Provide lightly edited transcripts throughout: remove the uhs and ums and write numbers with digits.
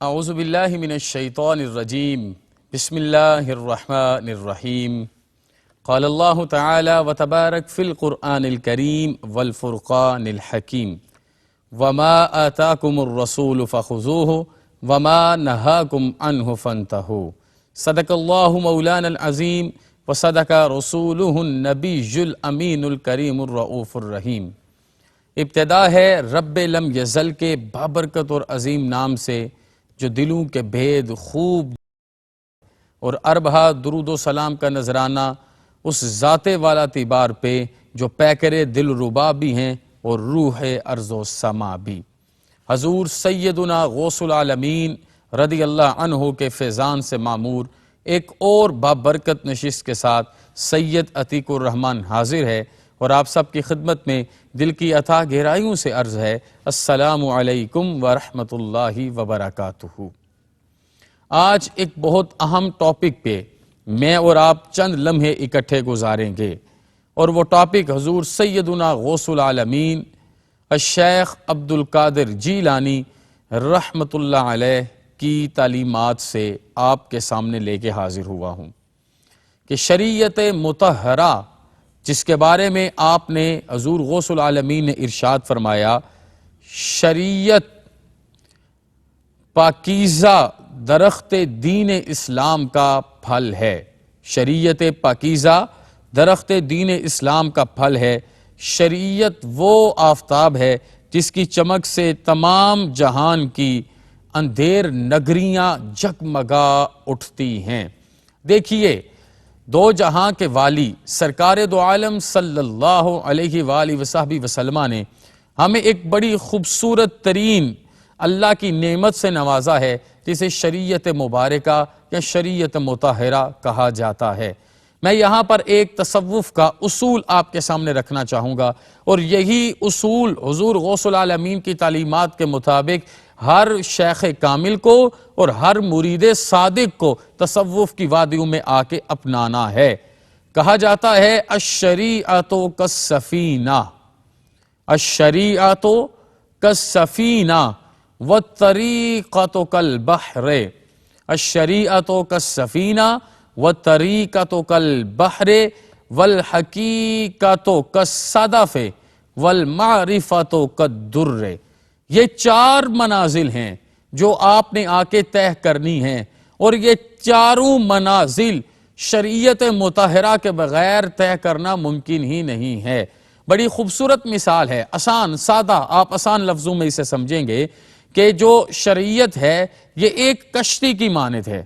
اعوذ باللہ من الشیطان الرجیم بسم اللہ الرحمن الرحیم قال اللہ تعالی وتبارک فی القرآن الکریم والفرقان الحکیم وما آتاکم الرسول فخذوہ وما نہاکم عنہ فانتہوا صدق اللہ مولانا العظیم وصدق رسولہ النبی الامین الکریم الرؤوف الرحیم۔ ابتدا ہے رب لم یزل کے بابرکت اور عظیم نام سے جو دلوں کے بھید خوب، اور اربہا درود و سلام کا نذرانہ اس ذات والا تیبار پہ جو پیکر دل ربا بھی ہیں اور روح ارض و سما بھی، حضور سیدنا غوث العالمین رضی اللہ عنہ کے فیضان سے معمور ایک اور بابرکت نشست کے ساتھ سید عتیق الرحمن حاضر ہے، اور آپ سب کی خدمت میں دل کی اتھاہ گہرائیوں سے عرض ہے السلام علیکم ورحمۃ اللہ وبرکاتہ۔ آج ایک بہت اہم ٹاپک پہ میں اور آپ چند لمحے اکٹھے گزاریں گے، اور وہ ٹاپک حضور سیدنا غوث العالمین الشیخ عبد القادر جیلانی رحمۃ اللہ علیہ کی تعلیمات سے آپ کے سامنے لے کے حاضر ہوا ہوں کہ شریعت مطہرہ جس کے بارے میں آپ نے حضور غوث العالمین نے ارشاد فرمایا، شریعت پاکیزہ درخت دین اسلام کا پھل ہے، شریعت پاکیزہ درخت دین اسلام کا پھل ہے۔ شریعت وہ آفتاب ہے جس کی چمک سے تمام جہان کی اندھیر نگریاں جگمگا اٹھتی ہیں۔ دیکھیے، دو جہاں کے والی سرکار دو عالم صلی اللہ علیہ وآلہ وصحبہ وسلم نے ہمیں ایک بڑی خوبصورت ترین اللہ کی نعمت سے نوازا ہے جسے شریعت مبارکہ یا شریعت مطہرہ کہا جاتا ہے۔ میں یہاں پر ایک تصوف کا اصول آپ کے سامنے رکھنا چاہوں گا، اور یہی اصول حضور غوث العالمین کی تعلیمات کے مطابق ہر شیخ کامل کو اور ہر مرید صادق کو تصوف کی وادیوں میں آ کے اپنانا ہے۔ کہا جاتا ہے الشریعۃ کالسفینہ، الشریعۃ کالسفینہ والطریقۃ کالبحر، الشریعۃ کالسفینہ والطریقۃ کالبحر والحقیقۃ کالصدف والمعرفۃ کالدر۔ یہ چار منازل ہیں جو آپ نے آ کے طے کرنی ہیں، اور یہ چاروں منازل شریعت مطہرہ کے بغیر طے کرنا ممکن ہی نہیں ہے۔ بڑی خوبصورت مثال ہے، آسان سادہ، آپ آسان لفظوں میں اسے سمجھیں گے کہ جو شریعت ہے یہ ایک کشتی کی مانند ہے،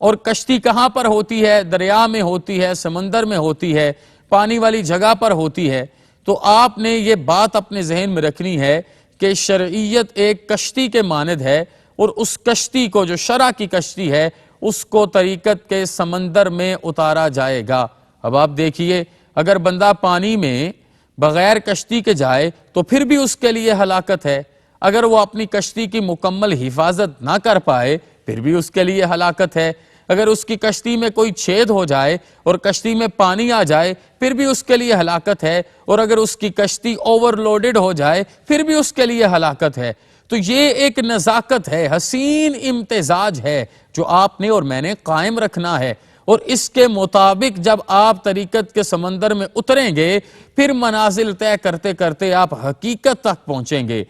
اور کشتی کہاں پر ہوتی ہے؟ دریا میں ہوتی ہے، سمندر میں ہوتی ہے، پانی والی جگہ پر ہوتی ہے۔ تو آپ نے یہ بات اپنے ذہن میں رکھنی ہے کہ شریعت ایک کشتی کے مانند ہے، اور اس کشتی کو جو شرع کی کشتی ہے اس کو طریقت کے سمندر میں اتارا جائے گا۔ اب آپ دیکھیے، اگر بندہ پانی میں بغیر کشتی کے جائے تو پھر بھی اس کے لیے ہلاکت ہے، اگر وہ اپنی کشتی کی مکمل حفاظت نہ کر پائے پھر بھی اس کے لیے ہلاکت ہے، اگر اس کی کشتی میں کوئی چھید ہو جائے اور کشتی میں پانی آ جائے پھر بھی اس کے لیے ہلاکت ہے، اور اگر اس کی کشتی اوور لوڈڈ ہو جائے پھر بھی اس کے لیے ہلاکت ہے۔ تو یہ ایک نزاکت ہے، حسین امتزاج ہے جو آپ نے اور میں نے قائم رکھنا ہے، اور اس کے مطابق جب آپ طریقت کے سمندر میں اتریں گے پھر منازل طے کرتے کرتے آپ حقیقت تک پہنچیں گے۔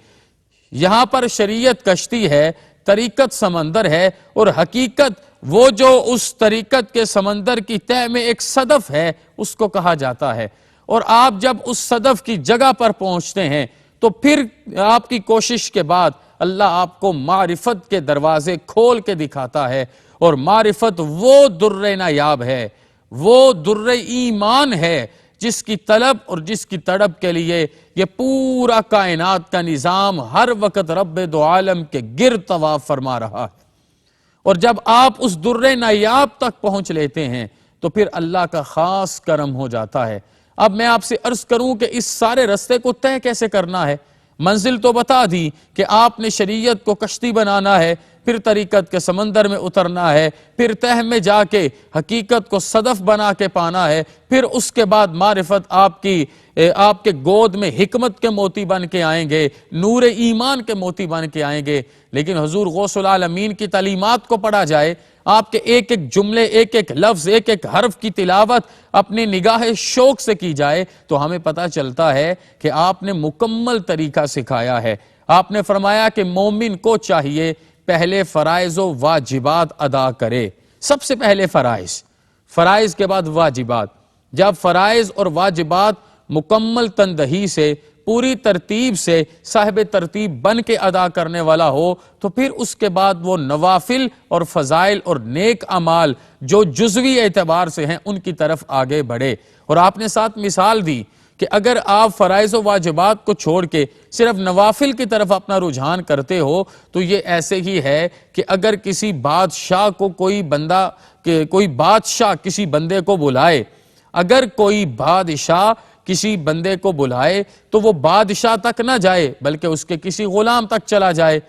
یہاں پر شریعت کشتی ہے، طریقت سمندر ہے، اور حقیقت وہ جو اس طریقت کے سمندر کی تہ میں ایک صدف ہے اس کو کہا جاتا ہے۔ اور آپ جب اس صدف کی جگہ پر پہنچتے ہیں تو پھر آپ کی کوشش کے بعد اللہ آپ کو معرفت کے دروازے کھول کے دکھاتا ہے، اور معرفت وہ در نایاب ہے، وہ در ایمان ہے جس کی طلب اور جس کی تڑپ کے لیے یہ پورا کائنات کا نظام ہر وقت رب دو عالم کے گرد طواف فرما رہا ہے۔ اور جب آپ اس در نایاب تک پہنچ لیتے ہیں تو پھر اللہ کا خاص کرم ہو جاتا ہے۔ اب میں آپ سے عرض کروں کہ اس سارے رستے کو طے کیسے کرنا ہے؟ منزل تو بتا دی کہ آپ نے شریعت کو کشتی بنانا ہے، پھر طریقت کے سمندر میں اترنا ہے، پھر تہ میں جا کے حقیقت کو صدف بنا کے پانا ہے، پھر اس کے بعد معرفت آپ کے گود میں حکمت کے موتی بن کے آئیں گے، نور ایمان کے موتی بن کے آئیں گے۔ لیکن حضور غوث العالمین کی تعلیمات کو پڑھا جائے، آپ کے ایک ایک جملے، ایک ایک لفظ، ایک ایک حرف کی تلاوت اپنی نگاہ شوق سے کی جائے تو ہمیں پتہ چلتا ہے کہ آپ نے مکمل طریقہ سکھایا ہے۔ آپ نے فرمایا کہ مومن کو چاہیے پہلے فرائض و واجبات ادا کرے، سب سے پہلے فرائض کے بعد واجبات۔ جب فرائض اور واجبات مکمل تندہی سے، پوری ترتیب سے صاحب ترتیب بن کے ادا کرنے والا ہو تو پھر اس کے بعد وہ نوافل اور فضائل اور نیک اعمال جو جزوی اعتبار سے ہیں ان کی طرف آگے بڑھے۔ اور آپ نے ساتھ مثال دی کہ اگر آپ فرائض و واجبات کو چھوڑ کے صرف نوافل کی طرف اپنا رجحان کرتے ہو تو یہ ایسے ہی ہے کہ اگر کسی بادشاہ کو کوئی بادشاہ کسی بندے کو بلائے، اگر کوئی بادشاہ کسی بندے کو بلائے تو وہ بادشاہ تک نہ جائے بلکہ اس کے کسی غلام تک چلا جائے،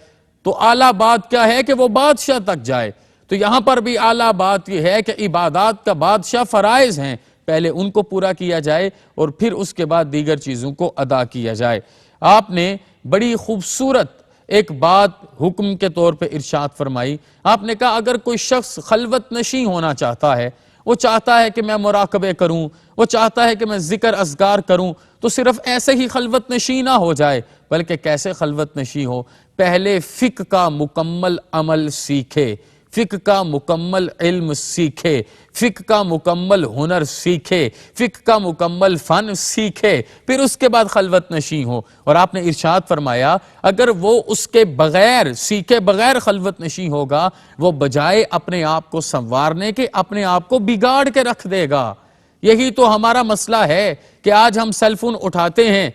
تو اعلیٰ بات کیا ہے کہ وہ بادشاہ تک جائے۔ تو یہاں پر بھی اعلیٰ بات یہ ہے کہ عبادات کا بادشاہ فرائض ہیں، پہلے ان کو پورا کیا جائے اور پھر اس کے بعد دیگر چیزوں کو ادا کیا جائے۔ آپ نے بڑی خوبصورت ایک بات حکم کے طور پہ ارشاد فرمائی۔ آپ نے کہا اگر کوئی شخص خلوت نشین ہونا چاہتا ہے، وہ چاہتا ہے کہ میں مراقبے کروں، وہ چاہتا ہے کہ میں ذکر اذکار کروں، تو صرف ایسے ہی خلوت نشین نہ ہو جائے بلکہ کیسے خلوت نشین ہو؟ پہلے فقہ کا مکمل عمل سیکھے، فقہ کا مکمل علم سیکھے، فقہ کا مکمل ہنر سیکھے، فقہ کا مکمل فن سیکھے، پھر اس کے بعد خلوت نشین ہو۔ اور آپ نے ارشاد فرمایا اگر وہ اس کے بغیر سیکھے بغیر خلوت نشین ہوگا، وہ بجائے اپنے آپ کو سنوارنے کے اپنے آپ کو بگاڑ کے رکھ دے گا۔ یہی تو ہمارا مسئلہ ہے کہ آج ہم سیل فون اٹھاتے ہیں،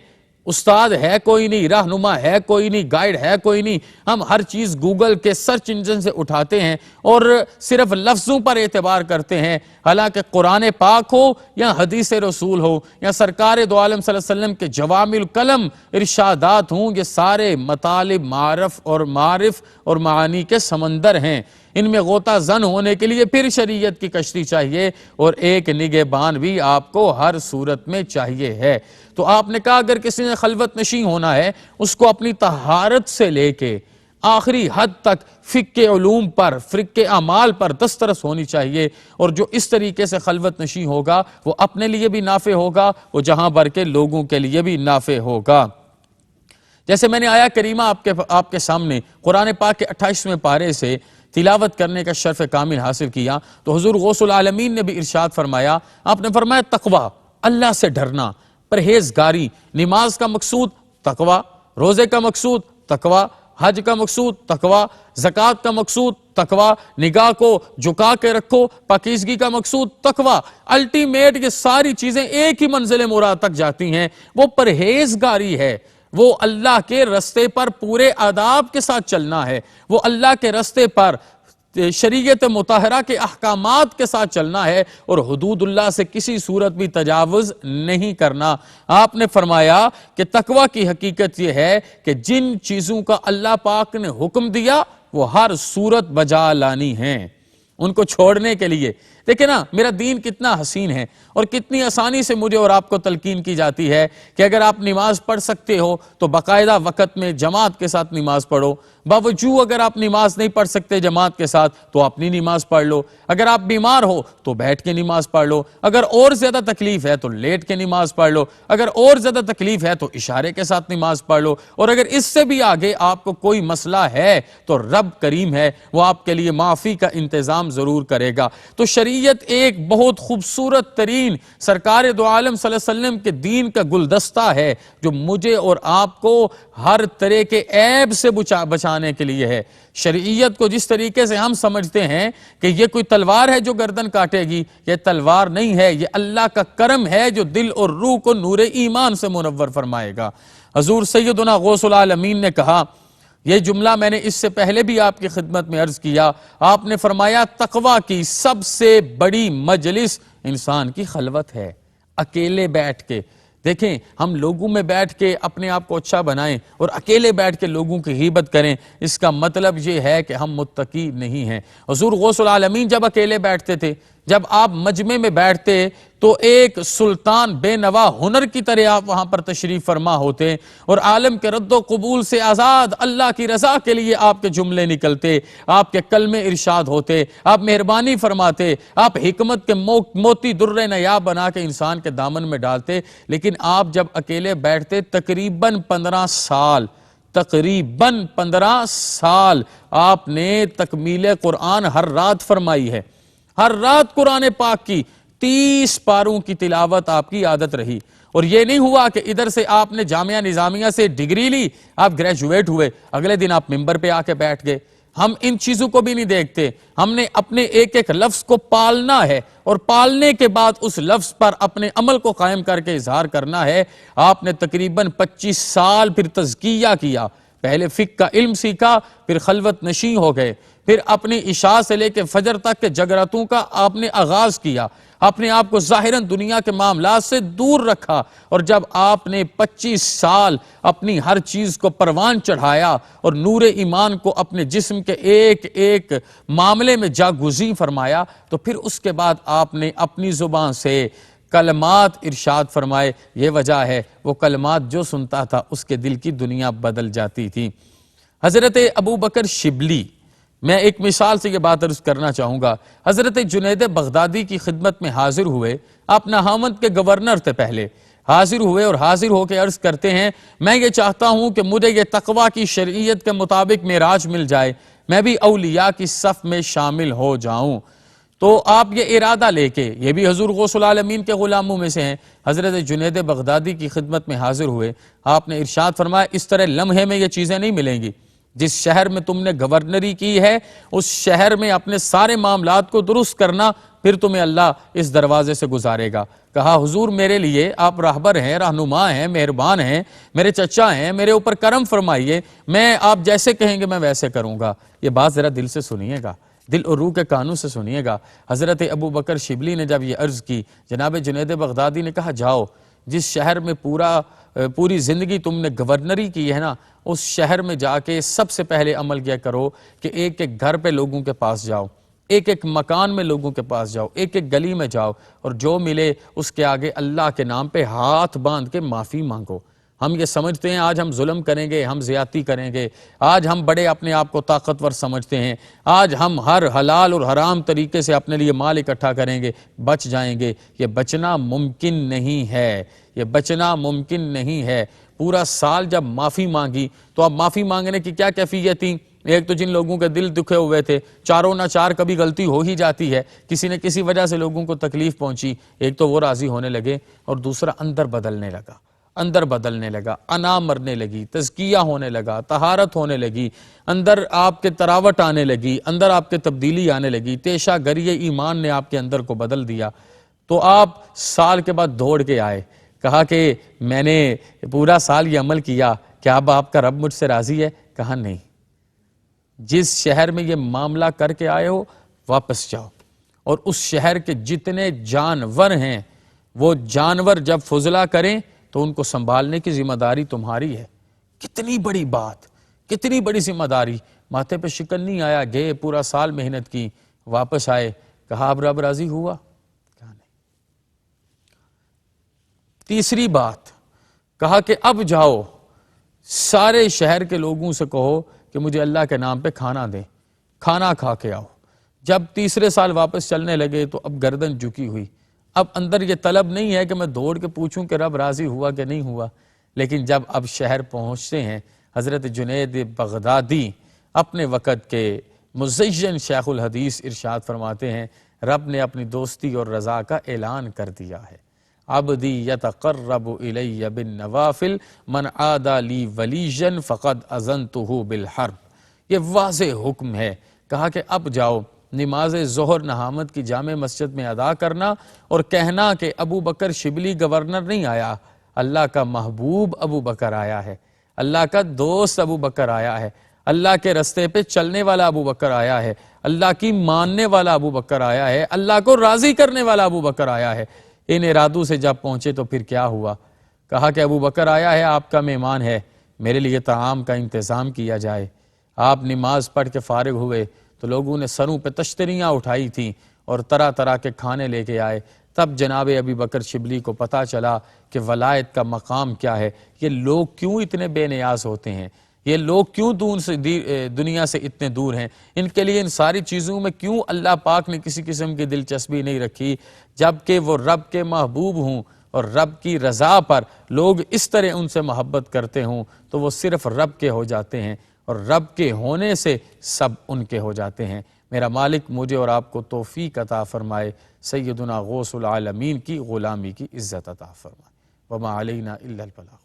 استاد ہے کوئی نہیں، رہنما ہے کوئی نہیں، گائیڈ ہے کوئی نہیں، ہم ہر چیز گوگل کے سرچ انجن سے اٹھاتے ہیں اور صرف لفظوں پر اعتبار کرتے ہیں، حالانکہ قرآن پاک ہو یا حدیث رسول ہو یا سرکار دو عالم صلی اللہ علیہ وسلم کے جوامع الکلم ارشادات ہوں، یہ سارے مطالب معارف اور معانی کے سمندر ہیں۔ ان میں غوطہ زن ہونے کے لیے پھر شریعت کی کشتی چاہیے اور ایک نگہبان بھی آپ کو ہر صورت میں چاہیے ہے۔ تو آپ نے کہا اگر کسی نے خلوت نشین ہونا ہے اس کو اپنی طہارت سے لے کے آخری حد تک فقہ علوم پر، فقہ اعمال پر دسترس ہونی چاہیے، اور جو اس طریقے سے خلوت نشین ہوگا وہ اپنے لیے بھی نافع ہوگا، وہ جہاں بھر کے لوگوں کے لیے بھی نافع ہوگا۔ جیسے میں نے آیا کریمہ آپ کے سامنے قرآن پاک کے 28ویں پارے سے تلاوت کرنے کا شرف کامل حاصل کیا تو حضور غوث العالمین نے بھی ارشاد فرمایا، آپ نے فرمایا تقوی، اللہ سے ڈرنا، پرہیزگاری، نماز کا مقصود تقوی، روزے کا مقصود تقوی، حج کا مقصود تقوی، زکوٰۃ کا مقصود تقوی، نگاہ کو جھکا کے رکھو، پاکیزگی کا مقصود تقوی۔ الٹیمیٹ یہ ساری چیزیں ایک ہی منزل مراد تک جاتی ہیں، وہ پرہیزگاری ہے، وہ اللہ کے رستے پر پورے آداب کے ساتھ چلنا ہے، وہ اللہ کے رستے پر شریعت مطہرہ کے احکامات کے ساتھ چلنا ہے اور حدود اللہ سے کسی صورت بھی تجاوز نہیں کرنا۔ آپ نے فرمایا کہ تقوی کی حقیقت یہ ہے کہ جن چیزوں کا اللہ پاک نے حکم دیا وہ ہر صورت بجا لانی ہیں، ان کو چھوڑنے کے لیے۔ دیکھیں نا میرا دین کتنا حسین ہے اور کتنی آسانی سے مجھے اور آپ کو تلقین کی جاتی ہے کہ اگر آپ نماز پڑھ سکتے ہو تو باقاعدہ وقت میں جماعت کے ساتھ نماز پڑھو، باوجود اگر آپ نماز نہیں پڑھ سکتے جماعت کے ساتھ تو اپنی نماز پڑھ لو، اگر آپ بیمار ہو تو بیٹھ کے نماز پڑھ لو، اگر اور زیادہ تکلیف ہے تو لیٹ کے نماز پڑھ لو، اگر اور زیادہ تکلیف ہے تو اشارے کے ساتھ نماز پڑھ لو، اور اگر اس سے بھی آگے آپ کو کوئی مسئلہ ہے تو رب کریم ہے، وہ آپ کے لیے معافی کا انتظام ضرور کرے گا۔ تو شریعت ایک بہت خوبصورت ترین سرکار دو عالم صلی اللہ علیہ وسلم کے دین کا گلدستہ ہے جو مجھے اور آپ کو ہر طرح کے عیب سے بچانے کے لیے ہے۔ شریعت کو جس طریقے سے ہم سمجھتے ہیں کہ یہ کوئی تلوار ہے جو گردن کاٹے گی، یہ تلوار نہیں ہے، یہ اللہ کا کرم ہے جو دل اور روح کو نور ایمان سے منور فرمائے گا۔ حضور سیدنا غوث العالمین نے کہا، یہ جملہ میں نے اس سے پہلے بھی آپ کی خدمت میں عرض کیا، آپ نے فرمایا تقوی کی سب سے بڑی مجلس انسان کی خلوت ہے، اکیلے بیٹھ کے دیکھیں ہم لوگوں میں بیٹھ کے اپنے آپ کو اچھا بنائیں اور اکیلے بیٹھ کے لوگوں کی غیبت کریں، اس کا مطلب یہ ہے کہ ہم متقی نہیں ہیں۔ حضور غوث العالمین جب اکیلے بیٹھتے تھے، جب آپ مجمع میں بیٹھتے تو ایک سلطان بے نوا ہنر کی طرح آپ وہاں پر تشریف فرما ہوتے اور عالم کے رد و قبول سے آزاد اللہ کی رضا کے لیے آپ کے جملے نکلتے، آپ کے کلمے ارشاد ہوتے، آپ مہربانی فرماتے، آپ حکمت کے موتی در نیاب بنا کے انسان کے دامن میں ڈالتے۔ لیکن آپ جب اکیلے بیٹھتے تقریباً 15 سال آپ نے تکمیل قرآن ہر رات فرمائی ہے، ہر رات قرآن پاک کی 30 پاروں کی تلاوت آپ کی عادت رہی۔ اور یہ نہیں ہوا کہ ادھر سے آپ نے جامعہ نظامیہ سے ڈگری لی، آپ گریجویٹ ہوئے، اگلے دن آپ ممبر پہ آ کے بیٹھ گئے۔ ہم ان چیزوں کو بھی نہیں دیکھتے، ہم نے اپنے ایک ایک لفظ کو پالنا ہے اور پالنے کے بعد اس لفظ پر اپنے عمل کو قائم کر کے اظہار کرنا ہے۔ آپ نے تقریباً 25 سال پھر تزکیہ کیا، پہلے فقہ کا علم سیکھا، پھر خلوت نشین ہو گئے، پھر اپنی عشاء سے لے کے فجر تک کے جگراتوں کا آپ نے آغاز کیا، اپنے آپ کو ظاہراً دنیا کے معاملات سے دور رکھا، اور جب آپ نے 25 سال اپنی ہر چیز کو پروان چڑھایا اور نور ایمان کو اپنے جسم کے ایک ایک معاملے میں جاگزین فرمایا، تو پھر اس کے بعد آپ نے اپنی زبان سے کلمات ارشاد فرمائے۔ یہ وجہ ہے وہ کلمات جو سنتا تھا اس کے دل کی دنیا بدل جاتی تھی۔ حضرت ابو بکر شبلی، میں ایک مثال سے یہ بات عرض کرنا چاہوں گا، حضرت جنید بغدادی کی خدمت میں حاضر ہوئے، آپ نہاوند کے گورنر تھے، پہلے حاضر ہوئے اور حاضر ہو کے عرض کرتے ہیں میں یہ چاہتا ہوں کہ مجھے یہ تقوی کی شریعت کے مطابق معراج مل جائے، میں بھی اولیاء کی صف میں شامل ہو جاؤں۔ تو آپ یہ ارادہ لے کے، یہ بھی حضور غوث العالمین کے غلاموں میں سے ہیں، حضرت جنید بغدادی کی خدمت میں حاضر ہوئے، آپ نے ارشاد فرمایا اس طرح لمحے میں یہ چیزیں نہیں ملیں گی، جس شہر میں تم نے گورنری کی ہے اس شہر میں اپنے سارے معاملات کو درست کرنا، پھر تمہیں اللہ اس دروازے سے گزارے گا۔ کہا حضور میرے لیے آپ راہبر ہیں، رہنما ہیں، مہربان ہیں، میرے چچا ہیں، میرے اوپر کرم فرمائیے، میں آپ جیسے کہیں گے میں ویسے کروں گا۔ یہ بات ذرا دل سے سنیے گا، دل اور روح کے کانوں سے سنیے گا۔ حضرت ابو بکر شبلی نے جب یہ عرض کی، جناب جنید بغدادی نے کہا جاؤ، جس شہر میں پوری زندگی تم نے گورنری کی ہے نا، اس شہر میں جا کے سب سے پہلے عمل کیا کرو کہ ایک ایک گھر پہ لوگوں کے پاس جاؤ، ایک ایک مکان میں لوگوں کے پاس جاؤ، ایک ایک گلی میں جاؤ، اور جو ملے اس کے آگے اللہ کے نام پہ ہاتھ باندھ کے معافی مانگو۔ ہم یہ سمجھتے ہیں آج ہم ظلم کریں گے، ہم زیادتی کریں گے، آج ہم بڑے اپنے آپ کو طاقتور سمجھتے ہیں، آج ہم ہر حلال اور حرام طریقے سے اپنے لیے مال اکٹھا کریں گے، بچ جائیں گے۔ یہ بچنا ممکن نہیں ہے، یہ بچنا ممکن نہیں ہے۔ پورا سال جب معافی مانگی تو اب معافی مانگنے کی کیا کیفیت تھی؟ ایک تو جن لوگوں کے دل دکھے ہوئے تھے، چاروں نہ چار کبھی غلطی ہو ہی جاتی ہے، کسی نے کسی وجہ سے لوگوں کو تکلیف پہنچی، ایک تو وہ راضی ہونے لگے، اور دوسرا اندر بدلنے لگا، اندر بدلنے لگا، انا مرنے لگی، تزکیہ ہونے لگا، طہارت ہونے لگی، اندر آپ کے تراوٹ آنے لگی، اندر آپ کے تبدیلی آنے لگی، تیشہ گری ایمان نے آپ کے اندر کو بدل دیا۔ تو آپ سال کے بعد دوڑ کے آئے، کہا کہ میں نے پورا سال یہ عمل کیا، کیا اب آپ کا رب مجھ سے راضی ہے؟ کہا نہیں، جس شہر میں یہ معاملہ کر کے آئے ہو واپس جاؤ، اور اس شہر کے جتنے جانور ہیں وہ جانور جب فضلہ کریں تو ان کو سنبھالنے کی ذمہ داری تمہاری ہے۔ کتنی بڑی بات، کتنی بڑی ذمہ داری، ماتھے پہ شکن نہیں آیا، گئے پورا سال محنت کی، واپس آئے، کہا اب رب راضی ہوا؟ کہا نہیں۔ تیسری بات کہا کہ اب جاؤ سارے شہر کے لوگوں سے کہو کہ مجھے اللہ کے نام پہ کھانا دیں، کھانا کھا کے آؤ۔ جب تیسرے سال واپس چلنے لگے تو اب گردن جھکی ہوئی، اب اندر یہ طلب نہیں ہے کہ میں دوڑ کے پوچھوں کہ رب راضی ہوا کہ نہیں ہوا، لیکن جب اب شہر پہنچتے ہیں، حضرت جنید بغدادی اپنے وقت کے مزین شیخ الحدیث ارشاد فرماتے ہیں رب نے اپنی دوستی اور رضا کا اعلان کر دیا ہے، عبدی یتقرب الی بالنوافل من عادی لی ولیجا فقد اذنتہ بالحرب۔ یہ واضح حکم ہے، کہا کہ اب جاؤ نماز ظہر نہامت کی جامع مسجد میں ادا کرنا اور کہنا کہ ابو بکر شبلی گورنر نہیں آیا، اللہ کا محبوب ابو بکر آیا ہے، اللہ کا دوست ابو بکر آیا ہے، اللہ کے رستے پہ چلنے والا ابو بکر آیا ہے، اللہ کی ماننے والا ابو بکر آیا ہے، اللہ کو راضی کرنے والا ابو بکر آیا ہے۔ ان ارادوں سے جب پہنچے تو پھر کیا ہوا؟ کہا کہ ابو بکر آیا ہے، آپ کا مہمان ہے، میرے لیے طعام کا انتظام کیا جائے۔ آپ نماز پڑھ کے فارغ ہوئے تو لوگوں نے سروں پہ تشتریاں اٹھائی تھیں اور طرح طرح کے کھانے لے کے آئے۔ تب جناب ابی بکر شبلی کو پتہ چلا کہ ولایت کا مقام کیا ہے، یہ لوگ کیوں اتنے بے نیاز ہوتے ہیں، یہ لوگ کیوں دنیا سے اتنے دور ہیں، ان کے لیے ان ساری چیزوں میں کیوں اللہ پاک نے کسی قسم کی دلچسپی نہیں رکھی، جبکہ وہ رب کے محبوب ہوں اور رب کی رضا پر لوگ اس طرح ان سے محبت کرتے ہوں تو وہ صرف رب کے ہو جاتے ہیں، اور رب کے ہونے سے سب ان کے ہو جاتے ہیں۔ میرا مالک مجھے اور آپ کو توفیق عطا فرمائے، سیدنا غوث العالمین کی غلامی کی عزت عطا فرمائے۔ وما علینا الا البلاغ۔